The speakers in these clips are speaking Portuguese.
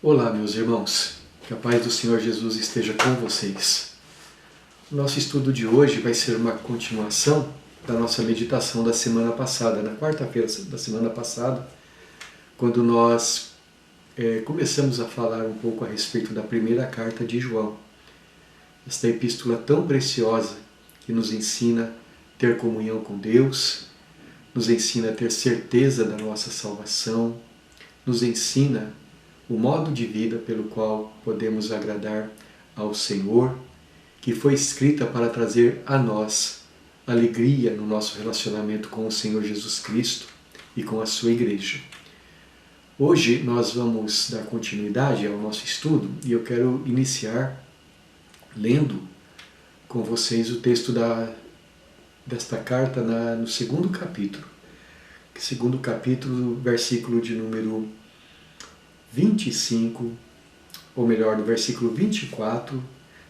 Olá, meus irmãos, que a paz do Senhor Jesus esteja com vocês. O nosso estudo de hoje vai ser uma continuação da nossa meditação da semana passada, na quarta-feira da semana passada, quando nós começamos a falar um pouco a respeito da primeira carta de João. Esta epístola tão preciosa que nos ensina a ter comunhão com Deus, nos ensina a ter certeza da nossa salvação, nos ensina o modo de vida pelo qual podemos agradar ao Senhor, que foi escrita para trazer a nós alegria no nosso relacionamento com o Senhor Jesus Cristo e com a sua igreja. Hoje nós vamos dar continuidade ao nosso estudo e eu quero iniciar lendo com vocês o texto desta carta no segundo capítulo. Segundo capítulo, versículo de número 25, ou melhor, do versículo 24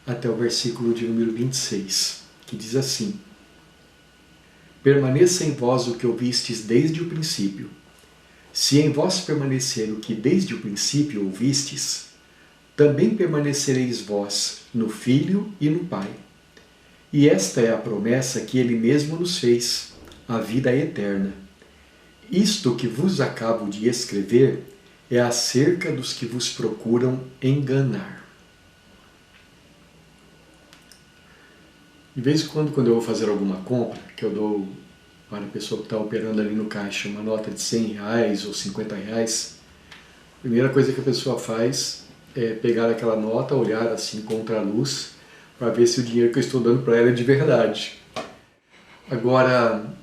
até o versículo de número 26, que diz assim: Permaneça em vós o que ouvistes desde o princípio. Se em vós permanecer o que desde o princípio ouvistes, também permanecereis vós no Filho e no Pai. E esta é a promessa que Ele mesmo nos fez, a vida eterna. Isto que vos acabo de escrever é acerca dos que vos procuram enganar. De vez em quando eu vou fazer alguma compra, que eu dou para a pessoa que está operando ali no caixa uma nota de R$100 ou R$50, a primeira coisa que a pessoa faz é pegar aquela nota, olhar assim contra a luz, para ver se o dinheiro que eu estou dando para ela é de verdade. Agora,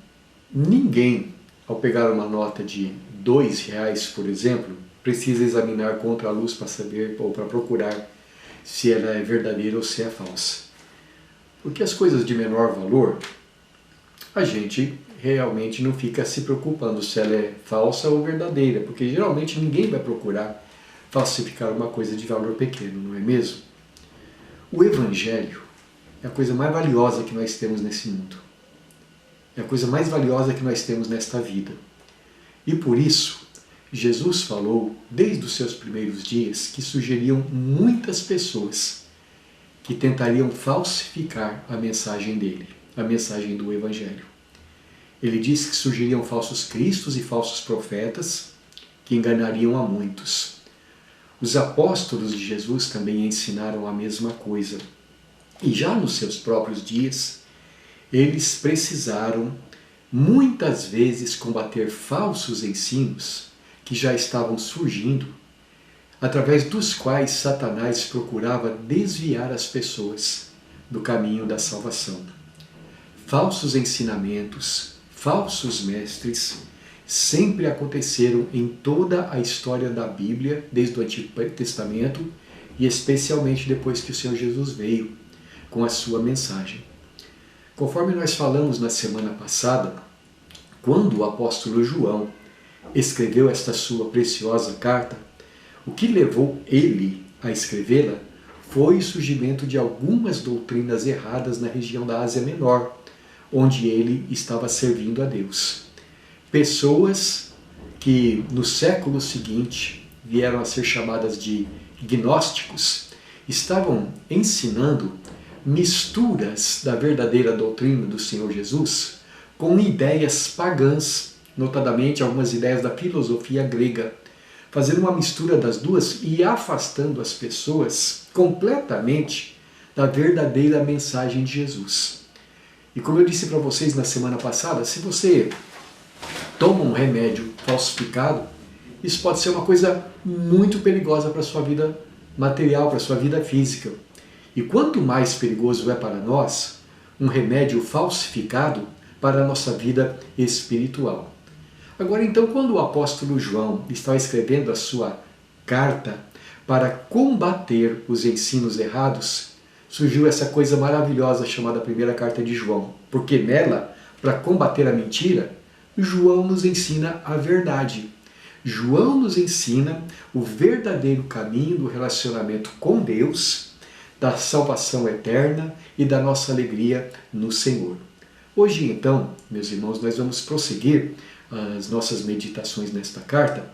ninguém, ao pegar uma nota de R$2, por exemplo, precisa examinar contra a luz para saber ou para procurar se ela é verdadeira ou se é falsa. Porque as coisas de menor valor, a gente realmente não fica se preocupando se ela é falsa ou verdadeira, porque geralmente ninguém vai procurar falsificar uma coisa de valor pequeno, não é mesmo? O Evangelho é a coisa mais valiosa que nós temos nesse mundo. É a coisa mais valiosa que nós temos nesta vida. E por isso, Jesus falou, desde os seus primeiros dias, que surgiriam muitas pessoas que tentariam falsificar a mensagem dele, a mensagem do Evangelho. Ele disse que surgiriam falsos cristos e falsos profetas que enganariam a muitos. Os apóstolos de Jesus também ensinaram a mesma coisa. E já nos seus próprios dias, eles precisaram muitas vezes combater falsos ensinos que já estavam surgindo, através dos quais Satanás procurava desviar as pessoas do caminho da salvação. Falsos ensinamentos, falsos mestres, sempre aconteceram em toda a história da Bíblia, desde o Antigo Testamento, e especialmente depois que o Senhor Jesus veio com a sua mensagem. Conforme nós falamos na semana passada, quando o apóstolo João escreveu esta sua preciosa carta, o que levou ele a escrevê-la foi o surgimento de algumas doutrinas erradas na região da Ásia Menor, onde ele estava servindo a Deus. Pessoas que no século seguinte vieram a ser chamadas de gnósticos, estavam ensinando misturas da verdadeira doutrina do Senhor Jesus com ideias pagãs, notadamente algumas ideias da filosofia grega, fazendo uma mistura das duas e afastando as pessoas completamente da verdadeira mensagem de Jesus. E como eu disse para vocês na semana passada, se você toma um remédio falsificado, isso pode ser uma coisa muito perigosa para a sua vida material, para a sua vida física. E quanto mais perigoso é para nós um remédio falsificado para a nossa vida espiritual. Agora então, quando o apóstolo João está escrevendo a sua carta para combater os ensinos errados, surgiu essa coisa maravilhosa chamada primeira carta de João, porque nela, para combater a mentira, João nos ensina a verdade. João nos ensina o verdadeiro caminho do relacionamento com Deus, da salvação eterna e da nossa alegria no Senhor. Hoje, então, meus irmãos, nós vamos prosseguir as nossas meditações nesta carta,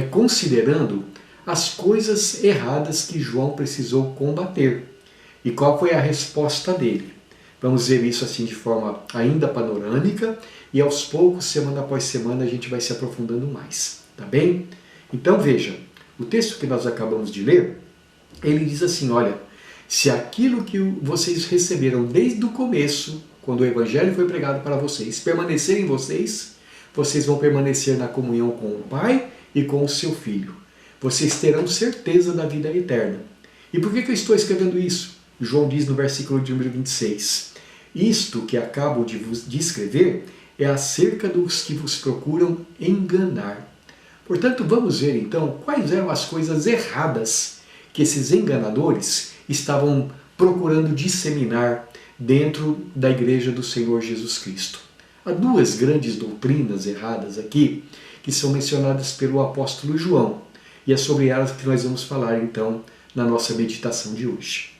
considerando as coisas erradas que João precisou combater. E qual foi a resposta dele? Vamos ver isso assim de forma ainda panorâmica e aos poucos, semana após semana, a gente vai se aprofundando mais, tá bem? Então veja, o texto que nós acabamos de ler, ele diz assim, olha, se aquilo que vocês receberam desde o começo, quando o Evangelho foi pregado para vocês, permanecer em vocês, vocês vão permanecer na comunhão com o Pai e com o seu Filho. Vocês terão certeza da vida eterna. E por que eu estou escrevendo isso? João diz no versículo de número 26, isto que acabo de escrever é acerca dos que vos procuram enganar. Portanto, vamos ver então quais eram as coisas erradas que esses enganadores estavam procurando disseminar dentro da igreja do Senhor Jesus Cristo. Há duas grandes doutrinas erradas aqui que são mencionadas pelo apóstolo João, e é sobre elas que nós vamos falar então na nossa meditação de hoje.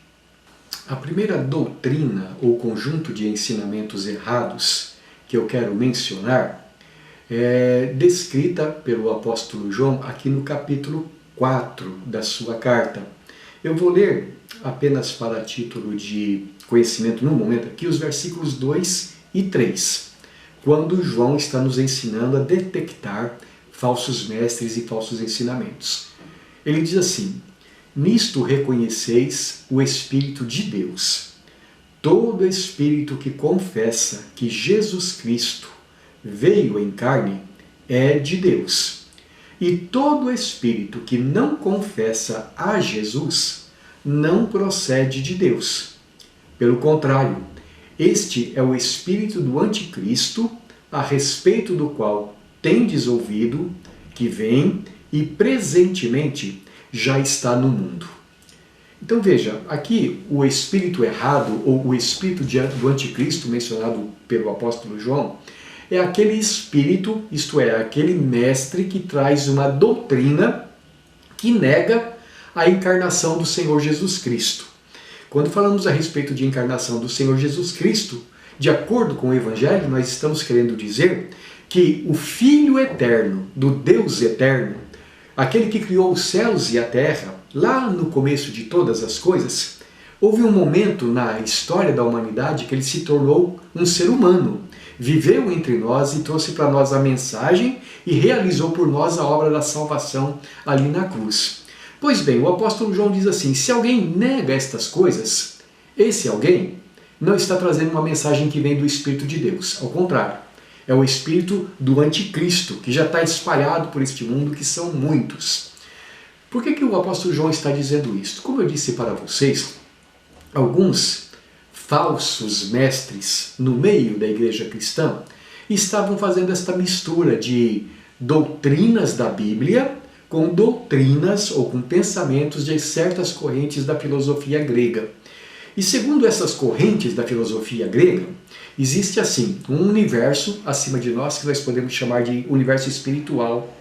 A primeira doutrina ou conjunto de ensinamentos errados que eu quero mencionar é descrita pelo apóstolo João aqui no capítulo 4 da sua carta. Eu vou ler apenas para título de conhecimento no momento aqui os versículos 2 e 3, quando João está nos ensinando a detectar falsos mestres e falsos ensinamentos. Ele diz assim, nisto reconheceis o Espírito de Deus. Todo espírito que confessa que Jesus Cristo veio em carne é de Deus. E todo espírito que não confessa a Jesus não procede de Deus. Pelo contrário, este é o espírito do anticristo, a respeito do qual tendes ouvido, que vem e presentemente já está no mundo. Então veja, aqui o espírito errado, ou o espírito do anticristo mencionado pelo apóstolo João, é aquele espírito, isto é, aquele mestre que traz uma doutrina que nega a encarnação do Senhor Jesus Cristo. Quando falamos a respeito de encarnação do Senhor Jesus Cristo, de acordo com o Evangelho, nós estamos querendo dizer que o Filho eterno, do Deus eterno, aquele que criou os céus e a terra, lá no começo de todas as coisas, houve um momento na história da humanidade que ele se tornou um ser humano, viveu entre nós e trouxe para nós a mensagem e realizou por nós a obra da salvação ali na cruz. Pois bem, o apóstolo João diz assim, se alguém nega estas coisas, esse alguém não está trazendo uma mensagem que vem do Espírito de Deus, ao contrário. É o espírito do anticristo, que já está espalhado por este mundo, que são muitos. Por que o apóstolo João está dizendo isso? Como eu disse para vocês, alguns falsos mestres no meio da igreja cristã estavam fazendo esta mistura de doutrinas da Bíblia com doutrinas ou com pensamentos de certas correntes da filosofia grega. E segundo essas correntes da filosofia grega, existe assim um universo acima de nós que nós podemos chamar de universo espiritual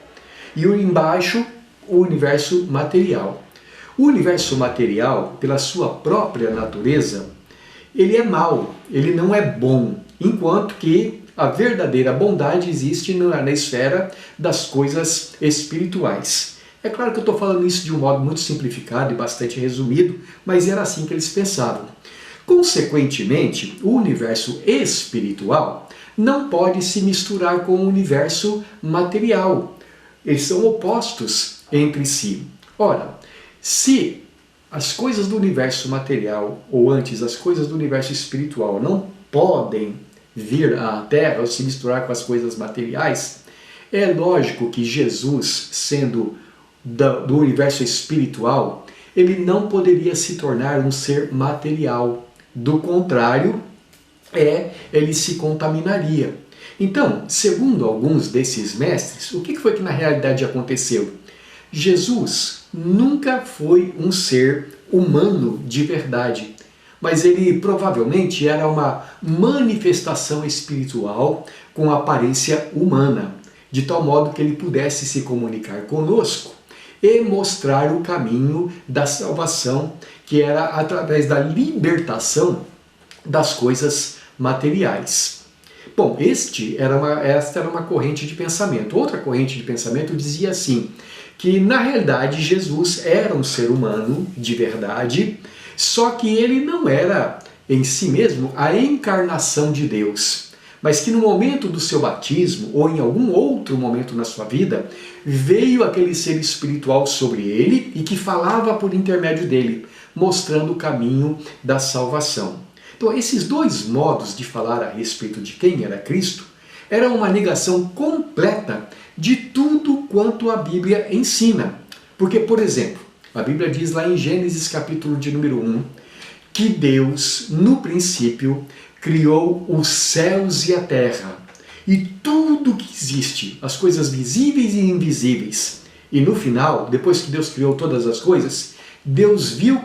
e embaixo o universo material. O universo material, pela sua própria natureza, ele é mau, ele não é bom, enquanto que a verdadeira bondade existe na esfera das coisas espirituais. É claro que eu estou falando isso de um modo muito simplificado e bastante resumido, mas era assim que eles pensavam. Consequentemente, o universo espiritual não pode se misturar com o universo material. Eles são opostos entre si. Ora, se as coisas do universo material, ou antes, as coisas do universo espiritual não podem vir à Terra ou se misturar com as coisas materiais, é lógico que Jesus, sendo do universo espiritual, ele não poderia se tornar um ser material. Do contrário, ele se contaminaria. Então, segundo alguns desses mestres, o que foi que na realidade aconteceu? Jesus nunca foi um ser humano de verdade, mas ele provavelmente era uma manifestação espiritual com aparência humana, de tal modo que ele pudesse se comunicar conosco e mostrar o caminho da salvação, que era através da libertação das coisas materiais. Bom, esta era uma corrente de pensamento. Outra corrente de pensamento dizia assim, que na realidade Jesus era um ser humano de verdade, só que ele não era em si mesmo a encarnação de Deus, mas que no momento do seu batismo ou em algum outro momento na sua vida, veio aquele ser espiritual sobre ele e que falava por intermédio dele, mostrando o caminho da salvação. Então esses dois modos de falar a respeito de quem era Cristo eram uma negação completa de tudo quanto a Bíblia ensina. Porque, por exemplo, a Bíblia diz lá em Gênesis capítulo de número 1, que Deus, no princípio, criou os céus e a terra. E tudo que existe, as coisas visíveis e invisíveis. E no final, depois que Deus criou todas as coisas, Deus viu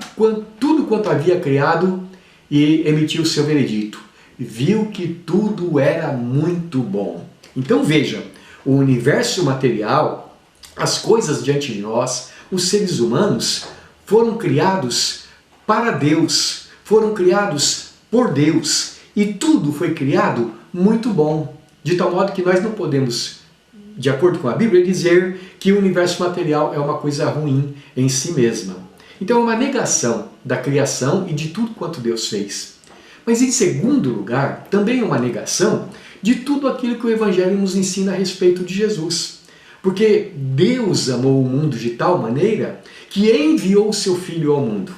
tudo quanto havia criado e emitiu o seu veredito. Viu que tudo era muito bom. Então veja, o universo material, as coisas diante de nós, os seres humanos, foram criados para Deus, foram criados por Deus, e tudo foi criado muito bom, de tal modo que nós não podemos, de acordo com a Bíblia, dizer que o universo material é uma coisa ruim em si mesma. Então é uma negação da criação e de tudo quanto Deus fez. Mas em segundo lugar, também é uma negação de tudo aquilo que o Evangelho nos ensina a respeito de Jesus. Porque Deus amou o mundo de tal maneira que enviou o seu Filho ao mundo.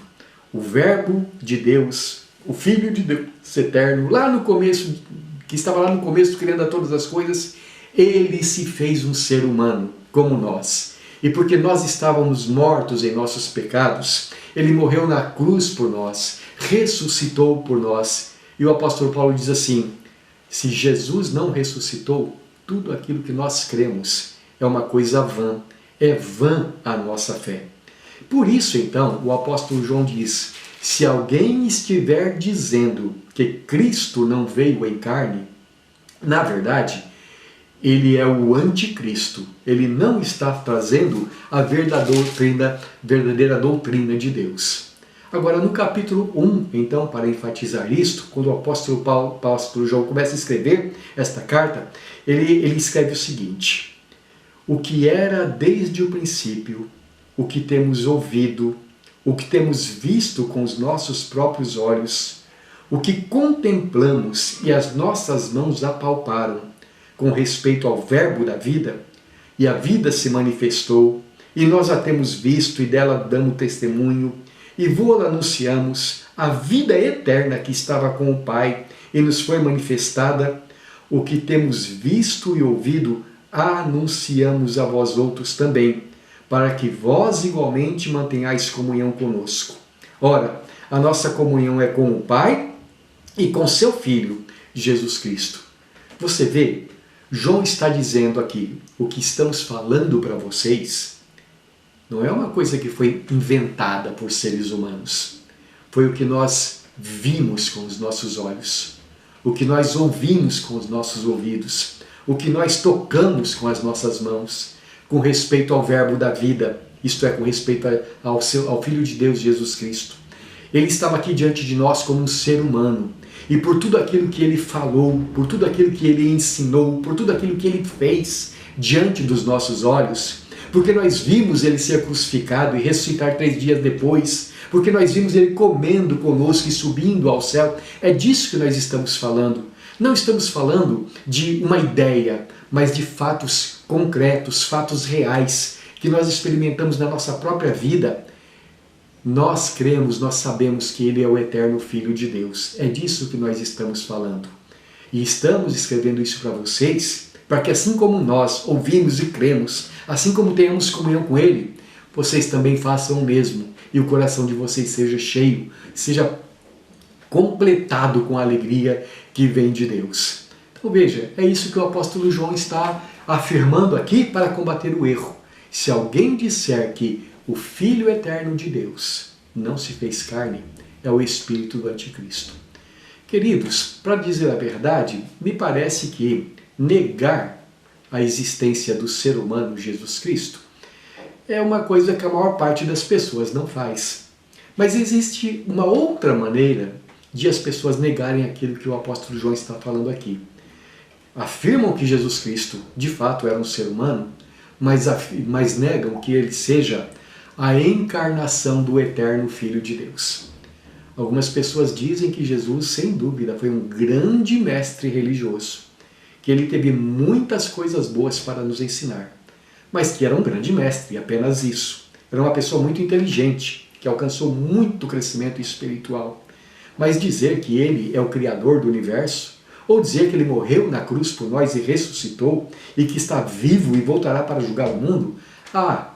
O Verbo de Deus, o Filho de Deus eterno, lá no começo, que estava lá no começo criando todas as coisas, ele se fez um ser humano, como nós. E porque nós estávamos mortos em nossos pecados, ele morreu na cruz por nós, ressuscitou por nós. E o apóstolo Paulo diz assim, se Jesus não ressuscitou, tudo aquilo que nós cremos é uma coisa vã, é vã a nossa fé. Por isso, então, o apóstolo João diz, se alguém estiver dizendo que Cristo não veio em carne, na verdade, ele é o anticristo. Ele não está trazendo a verdadeira doutrina de Deus. Agora, no capítulo 1, então, para enfatizar isto, quando o apóstolo João começa a escrever esta carta, ele escreve o seguinte, o que era desde o princípio, o que temos ouvido, o que temos visto com os nossos próprios olhos, o que contemplamos e as nossas mãos apalparam com respeito ao verbo da vida, e a vida se manifestou, e nós a temos visto e dela damos testemunho, e vô-la anunciamos, a vida eterna que estava com o Pai e nos foi manifestada, o que temos visto e ouvido, anunciamos a vós outros também, para que vós igualmente mantenhais comunhão conosco. Ora, a nossa comunhão é com o Pai e com seu Filho, Jesus Cristo. Você vê, João está dizendo aqui, o que estamos falando para vocês, não é uma coisa que foi inventada por seres humanos. Foi o que nós vimos com os nossos olhos, o que nós ouvimos com os nossos ouvidos, o que nós tocamos com as nossas mãos, com respeito ao verbo da vida, isto é, com respeito ao Filho de Deus, Jesus Cristo. Ele estava aqui diante de nós como um ser humano, e por tudo aquilo que ele falou, por tudo aquilo que ele ensinou, por tudo aquilo que ele fez diante dos nossos olhos, porque nós vimos ele ser crucificado e ressuscitar 3 dias depois, porque nós vimos ele comendo conosco e subindo ao céu, é disso que nós estamos falando. Não estamos falando de uma ideia, mas de fatos concretos, fatos reais, que nós experimentamos na nossa própria vida. Nós cremos, nós sabemos que ele é o eterno Filho de Deus. É disso que nós estamos falando. E estamos escrevendo isso para vocês, para que assim como nós ouvimos e cremos, assim como tenhamos comunhão com ele, vocês também façam o mesmo. E o coração de vocês seja cheio, seja completado com a alegria que vem de Deus. Então veja, é isso que o apóstolo João está afirmando aqui para combater o erro. Se alguém disser que o Filho eterno de Deus não se fez carne, é o espírito do anticristo. Queridos, para dizer a verdade, me parece que negar a existência do ser humano Jesus Cristo é uma coisa que a maior parte das pessoas não faz. Mas existe uma outra maneira de as pessoas negarem aquilo que o apóstolo João está falando aqui. Afirmam que Jesus Cristo, de fato, era um ser humano, mas negam que ele seja a encarnação do eterno Filho de Deus. Algumas pessoas dizem que Jesus, sem dúvida, foi um grande mestre religioso, que ele teve muitas coisas boas para nos ensinar, mas que era um grande mestre, apenas isso. Era uma pessoa muito inteligente, que alcançou muito crescimento espiritual. Mas dizer que ele é o Criador do universo, ou dizer que ele morreu na cruz por nós e ressuscitou, e que está vivo e voltará para julgar o mundo,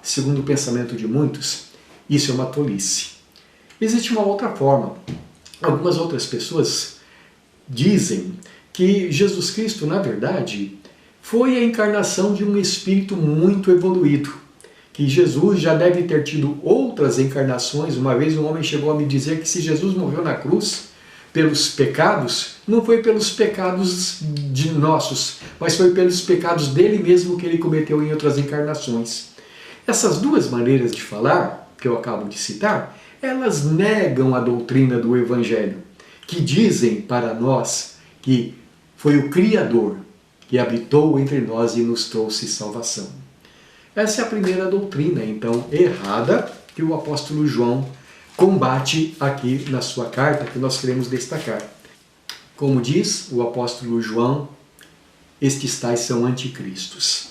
segundo o pensamento de muitos, isso é uma tolice. Existe uma outra forma. Algumas outras pessoas dizem que Jesus Cristo, na verdade, foi a encarnação de um espírito muito evoluído, que Jesus já deve ter tido outras encarnações. Uma vez um homem chegou a me dizer que se Jesus morreu na cruz pelos pecados, não foi pelos pecados de nossos, mas foi pelos pecados dele mesmo que ele cometeu em outras encarnações. Essas duas maneiras de falar, que eu acabo de citar, elas negam a doutrina do Evangelho, que dizem para nós que foi o Criador que habitou entre nós e nos trouxe salvação. Essa é a primeira doutrina, então, errada, que o apóstolo João combate aqui na sua carta, que nós queremos destacar. Como diz o apóstolo João, estes tais são anticristos.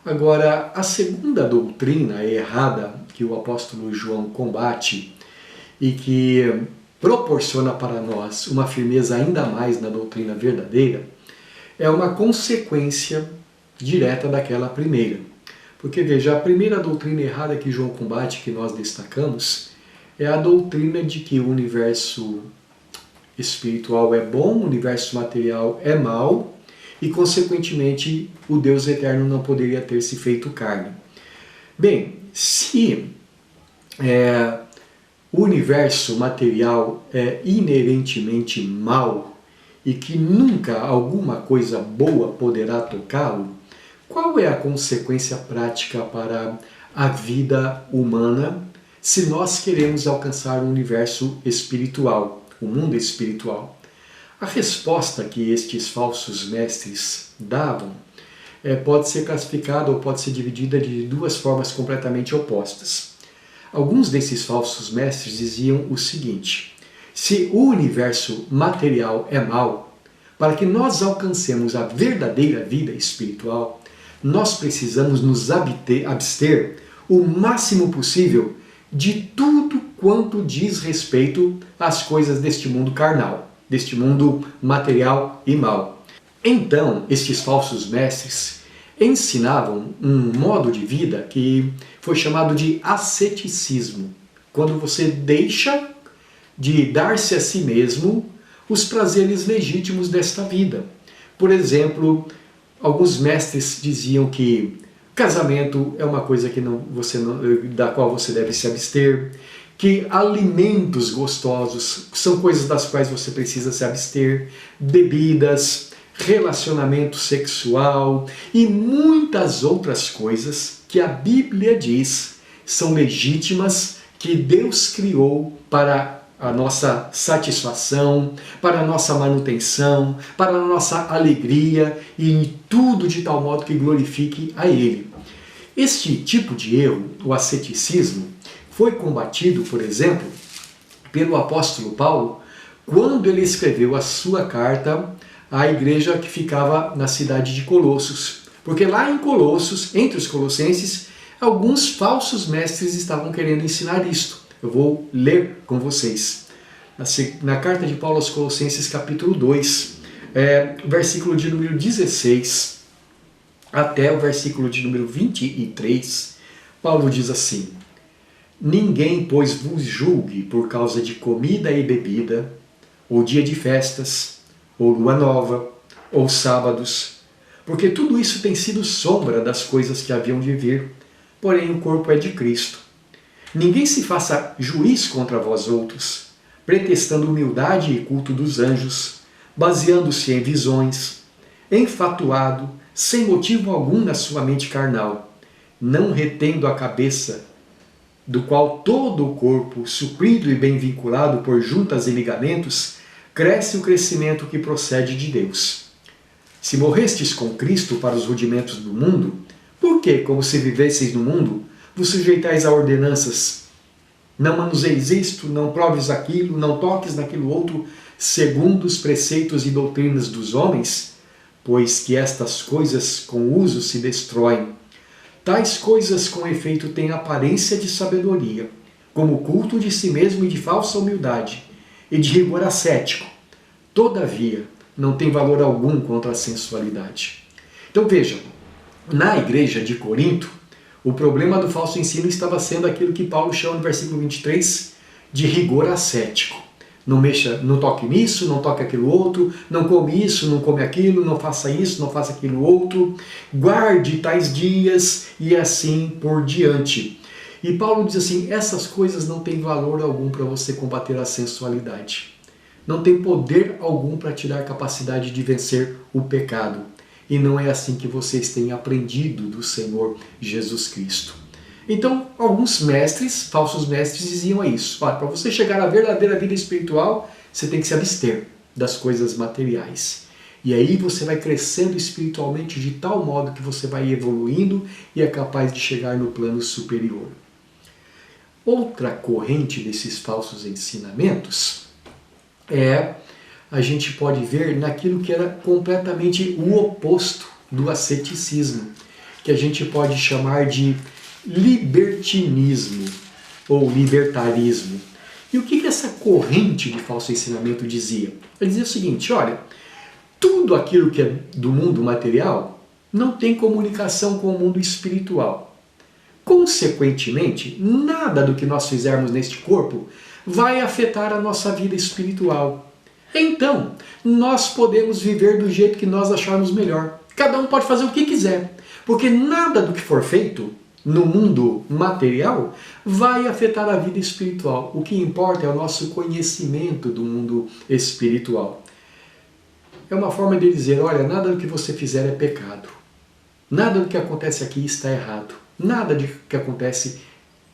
Agora, a segunda doutrina errada que o apóstolo João combate e que proporciona para nós uma firmeza ainda mais na doutrina verdadeira, é uma consequência direta daquela primeira. Porque veja, a primeira doutrina errada que João combate, que nós destacamos, é a doutrina de que o universo espiritual é bom, o universo material é mau, e consequentemente o Deus eterno não poderia ter se feito carne. Bem, se o universo material é inerentemente mau e que nunca alguma coisa boa poderá tocá-lo, qual é a consequência prática para a vida humana se nós queremos alcançar o universo espiritual, o mundo espiritual? A resposta que estes falsos mestres davam pode ser classificada ou pode ser dividida de duas formas completamente opostas. Alguns desses falsos mestres diziam o seguinte: se o universo material é mau, para que nós alcancemos a verdadeira vida espiritual, nós precisamos nos abster o máximo possível de tudo quanto diz respeito às coisas deste mundo carnal, deste mundo material e mau. Então, estes falsos mestres ensinavam um modo de vida que foi chamado de asceticismo, quando você deixa de dar-se a si mesmo os prazeres legítimos desta vida. Por exemplo, alguns mestres diziam que casamento é uma coisa que da qual você deve se abster, que alimentos gostosos são coisas das quais você precisa se abster, bebidas, relacionamento sexual e muitas outras coisas que a Bíblia diz são legítimas, que Deus criou para a nossa satisfação, para a nossa manutenção, para a nossa alegria e tudo de tal modo que glorifique a Ele. Este tipo de erro, o asceticismo, foi combatido, por exemplo, pelo apóstolo Paulo, quando ele escreveu a sua carta à igreja que ficava na cidade de Colossos. Porque lá em Colossos, entre os colossenses, alguns falsos mestres estavam querendo ensinar isto. Eu vou ler com vocês. Na carta de Paulo aos Colossenses, capítulo 2, versículo de número 16 até o versículo de número 23, Paulo diz assim: ninguém, pois, vos julgue por causa de comida e bebida, ou dia de festas, ou lua nova, ou sábados, porque tudo isso tem sido sombra das coisas que haviam de vir, porém o corpo é de Cristo. Ninguém se faça juiz contra vós outros, pretextando humildade e culto dos anjos, baseando-se em visões, enfatuado, sem motivo algum na sua mente carnal, não retendo a cabeça, do qual todo o corpo, suprido e bem vinculado por juntas e ligamentos, cresce o crescimento que procede de Deus. Se morrestes com Cristo para os rudimentos do mundo, Porque, como se vivesseis no mundo, vos sujeitais a ordenanças. Não manuseis isto, não proves aquilo, não toques naquilo outro, segundo os preceitos e doutrinas dos homens, pois que estas coisas com uso se destroem. Tais coisas com efeito têm aparência de sabedoria, como o culto de si mesmo e de falsa humildade, e de rigor ascético. Todavia, não tem valor algum contra a sensualidade. Então veja, na igreja de Corinto, o problema do falso ensino estava sendo aquilo que Paulo chama no versículo 23 de rigor ascético. Não mexa, não toque nisso, não toque aquilo outro, não come isso, não come aquilo, não faça isso, não faça aquilo outro, guarde tais dias e assim por diante. E Paulo diz assim, essas coisas não têm valor algum para você combater a sensualidade. Não tem poder algum para te dar capacidade de vencer o pecado. E não é assim que vocês têm aprendido do Senhor Jesus Cristo. Então, alguns mestres, falsos mestres, diziam isso. Para você chegar à verdadeira vida espiritual, você tem que se abster das coisas materiais. E aí você vai crescendo espiritualmente de tal modo que você vai evoluindo e é capaz de chegar no plano superior. Outra corrente desses falsos ensinamentos a gente pode ver naquilo que era completamente o oposto do asceticismo, que a gente pode chamar de libertinismo ou libertarismo. E o que essa corrente de falso ensinamento dizia? Ele dizia o seguinte, olha, tudo aquilo que é do mundo material não tem comunicação com o mundo espiritual. Consequentemente, nada do que nós fizermos neste corpo vai afetar a nossa vida espiritual. Então, nós podemos viver do jeito que nós acharmos melhor. Cada um pode fazer o que quiser, porque nada do que for feito no mundo material vai afetar a vida espiritual. O que importa é o nosso conhecimento do mundo espiritual. É uma forma de dizer, olha, nada do que você fizer é pecado. Nada do que acontece aqui está errado. Nada do que acontece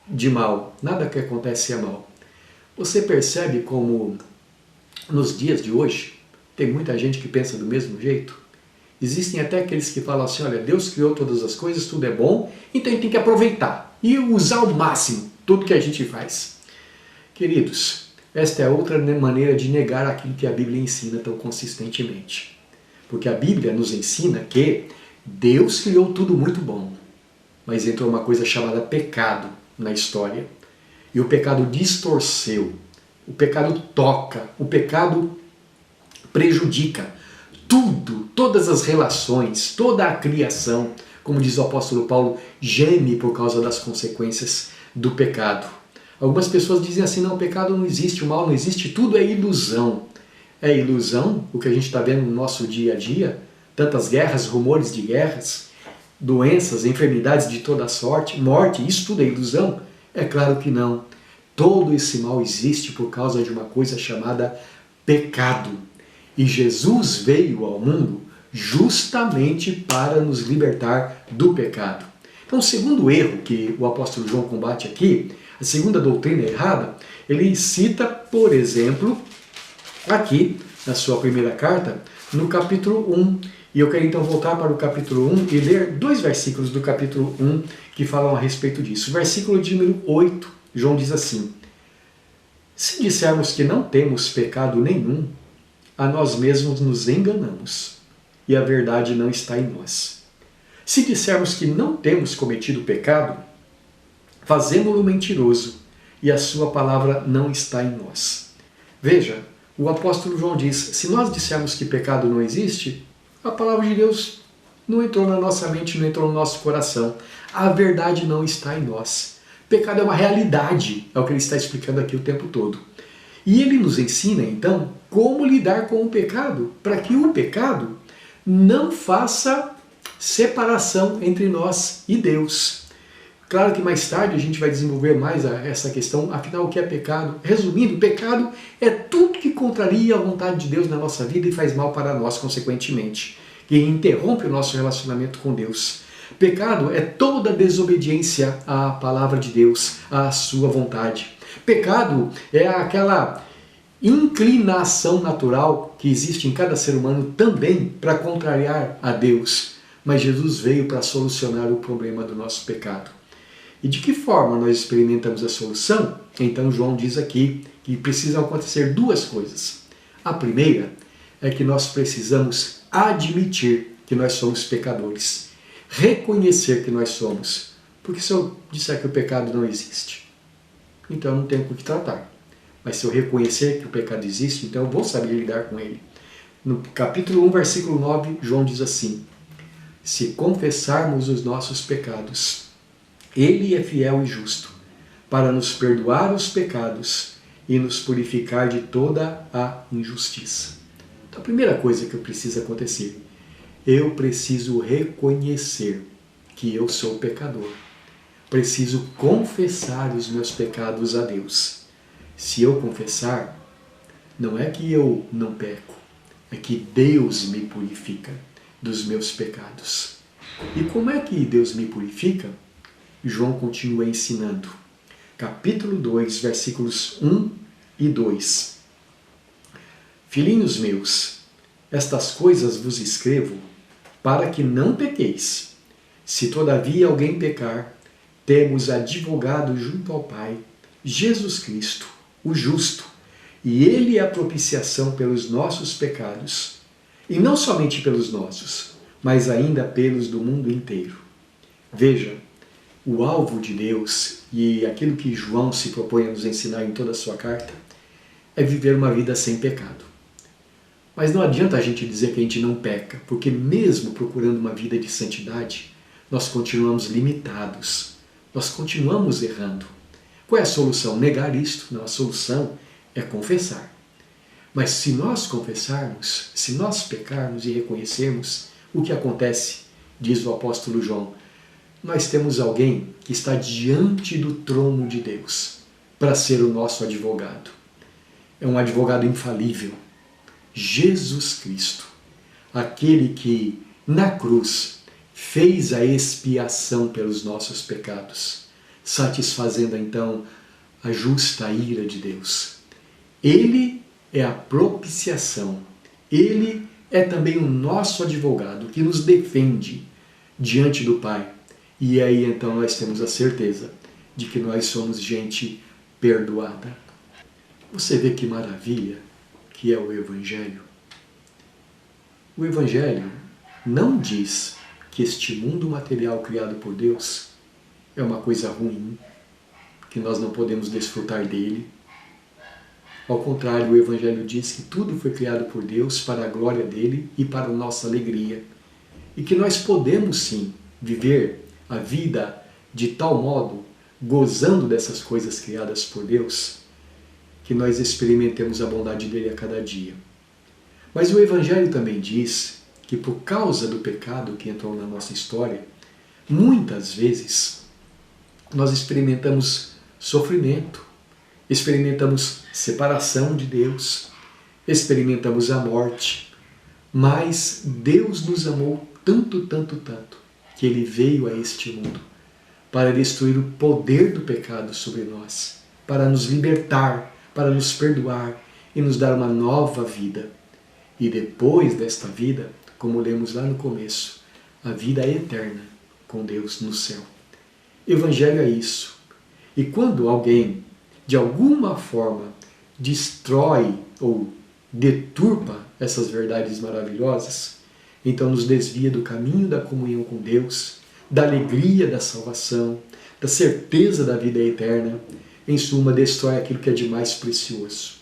de mal. Nada que acontece é mal. Você percebe como nos dias de hoje tem muita gente que pensa do mesmo jeito? Existem até aqueles que falam assim, olha, Deus criou todas as coisas, tudo é bom, então a gente tem que aproveitar e usar ao máximo tudo que a gente faz. Queridos, esta é outra maneira de negar aquilo que a Bíblia ensina tão consistentemente. Porque a Bíblia nos ensina que Deus criou tudo muito bom, mas entrou uma coisa chamada pecado na história. E o pecado distorceu, o pecado toca, o pecado prejudica tudo, todas as relações, toda a criação, como diz o apóstolo Paulo, geme por causa das consequências do pecado. Algumas pessoas dizem assim, não, o pecado não existe, o mal não existe, tudo é ilusão. É ilusão o que a gente está vendo no nosso dia a dia? Tantas guerras, rumores de guerras, doenças, enfermidades de toda sorte, morte, isso tudo é ilusão? É claro que não. Todo esse mal existe por causa de uma coisa chamada pecado. E Jesus veio ao mundo justamente para nos libertar do pecado. Então, o segundo erro que o apóstolo João combate aqui, a segunda doutrina errada, ele cita, por exemplo, aqui na sua primeira carta, no capítulo 1. E eu quero então voltar para o capítulo 1 e ler 2 versículos do capítulo 1 que falam a respeito disso. O versículo de número 8, João diz assim, se dissermos que não temos pecado nenhum, a nós mesmos nos enganamos, e a verdade não está em nós. Se dissermos que não temos cometido pecado, fazemo-lo mentiroso, e a sua palavra não está em nós. Veja, o apóstolo João diz, se nós dissermos que pecado não existe, a palavra de Deus não entrou na nossa mente, não entrou no nosso coração. A verdade não está em nós. Pecado é uma realidade, é o que ele está explicando aqui o tempo todo. E ele nos ensina, então, como lidar com o pecado, para que o pecado não faça separação entre nós e Deus. Claro que mais tarde a gente vai desenvolver mais essa questão, afinal, o que é pecado? Resumindo, pecado é tudo que contraria a vontade de Deus na nossa vida e faz mal para nós, consequentemente, que interrompe o nosso relacionamento com Deus. Pecado é toda desobediência à palavra de Deus, à sua vontade. Pecado é aquela inclinação natural que existe em cada ser humano também para contrariar a Deus. mas Jesus veio para solucionar o problema do nosso pecado. E de que forma nós experimentamos a solução? Então João diz aqui que precisam acontecer duas coisas. A primeira é que nós precisamos admitir que nós somos pecadores, reconhecer que nós somos. Porque se eu disser que o pecado não existe, então eu não tenho com o que tratar. Mas se eu reconhecer que o pecado existe, então eu vou saber lidar com ele. No capítulo 1, versículo 9, João diz assim: se confessarmos os nossos pecados, Ele é fiel e justo para nos perdoar os pecados e nos purificar de toda a injustiça. Então a primeira coisa que precisa acontecer, eu preciso reconhecer que eu sou pecador. Preciso confessar os meus pecados a Deus. Se eu confessar, não é que eu não peco, é que Deus me purifica dos meus pecados. E como é que Deus me purifica? João continua ensinando. Capítulo 2, versículos 1 e 2. Filhinhos meus, estas coisas vos escrevo para que não pequeis. Se todavia alguém pecar, temos advogado junto ao Pai, Jesus Cristo, o justo, e Ele é a propiciação pelos nossos pecados, e não somente pelos nossos, mas ainda pelos do mundo inteiro. Veja, o alvo de Deus e aquilo que João se propõe a nos ensinar em toda a sua carta é viver uma vida sem pecado. Mas não adianta a gente dizer que a gente não peca, porque mesmo procurando uma vida de santidade, nós continuamos limitados, nós continuamos errando. Qual é a solução? Negar isto? Não, a solução é confessar. Mas se nós confessarmos, se nós pecarmos e reconhecermos, o que acontece? Diz o apóstolo João, nós temos alguém que está diante do trono de Deus para ser o nosso advogado. É um advogado infalível, Jesus Cristo, aquele que na cruz fez a expiação pelos nossos pecados, satisfazendo então a justa ira de Deus. Ele é a propiciação, ele é também o nosso advogado que nos defende diante do Pai. E aí então nós temos a certeza de que nós somos gente perdoada. Você vê que maravilha que é o Evangelho? O Evangelho não diz que este mundo material criado por Deus é uma coisa ruim, que nós não podemos desfrutar dele. Ao contrário, o Evangelho diz que tudo foi criado por Deus para a glória dele e para a nossa alegria. E que nós podemos sim viver a vida de tal modo, gozando dessas coisas criadas por Deus, que nós experimentemos a bondade dele a cada dia. Mas o Evangelho também diz que por causa do pecado que entrou na nossa história, muitas vezes nós experimentamos sofrimento, experimentamos separação de Deus, experimentamos a morte, mas Deus nos amou tanto, tanto, tanto, que Ele veio a este mundo para destruir o poder do pecado sobre nós, para nos libertar, para nos perdoar e nos dar uma nova vida. E depois desta vida, como lemos lá no começo, a vida é eterna com Deus no céu. Evangelho é isso. E quando alguém, de alguma forma, destrói ou deturpa essas verdades maravilhosas, então nos desvia do caminho da comunhão com Deus, da alegria da salvação, da certeza da vida eterna, em suma, destrói aquilo que é de mais precioso.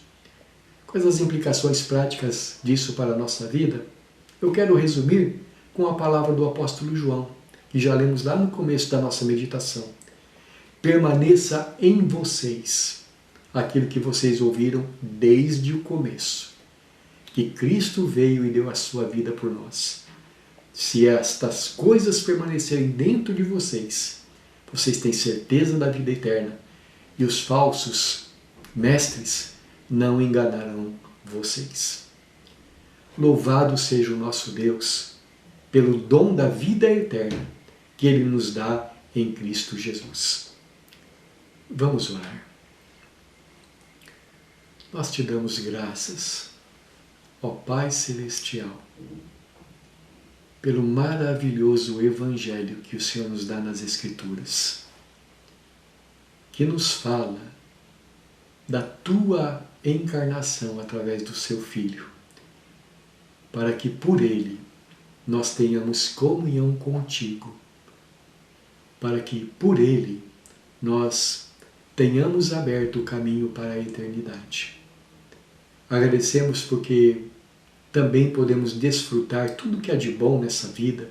Quais as implicações práticas disso para a nossa vida? Eu quero resumir com a palavra do apóstolo João, que já lemos lá no começo da nossa meditação. Permaneça em vocês aquilo que vocês ouviram desde o começo, que Cristo veio e deu a sua vida por nós. Se estas coisas permanecerem dentro de vocês, vocês têm certeza da vida eterna e os falsos mestres não enganarão vocês. Louvado seja o nosso Deus pelo dom da vida eterna que Ele nos dá em Cristo Jesus. Vamos orar. Nós te damos graças, ó Pai Celestial, pelo maravilhoso Evangelho que o Senhor nos dá nas Escrituras, que nos fala da tua encarnação através do seu Filho, para que por ele nós tenhamos comunhão contigo, para que por ele nós tenhamos aberto o caminho para a eternidade. Agradecemos porque também podemos desfrutar tudo que há de bom nessa vida,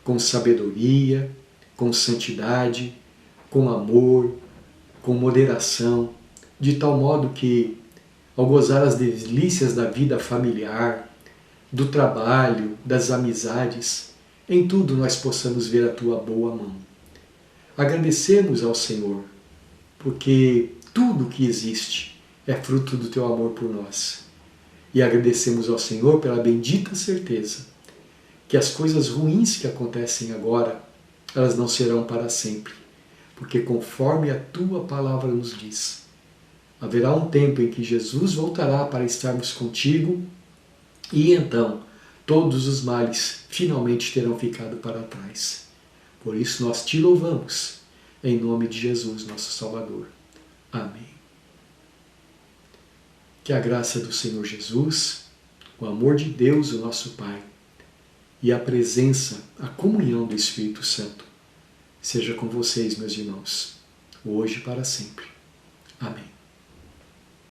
com sabedoria, com santidade, com amor, com moderação, de tal modo que, ao gozar as delícias da vida familiar, do trabalho, das amizades, em tudo nós possamos ver a tua boa mão. Agradecemos ao Senhor, porque tudo que existe é fruto do teu amor por nós. E agradecemos ao Senhor pela bendita certeza que as coisas ruins que acontecem agora, elas não serão para sempre, porque conforme a tua palavra nos diz, haverá um tempo em que Jesus voltará para estarmos contigo e então todos os males finalmente terão ficado para trás. Por isso nós te louvamos, em nome de Jesus, nosso Salvador. Amém. Que a graça do Senhor Jesus, o amor de Deus, o nosso Pai, e a presença, a comunhão do Espírito Santo, seja com vocês, meus irmãos, hoje e para sempre. Amém.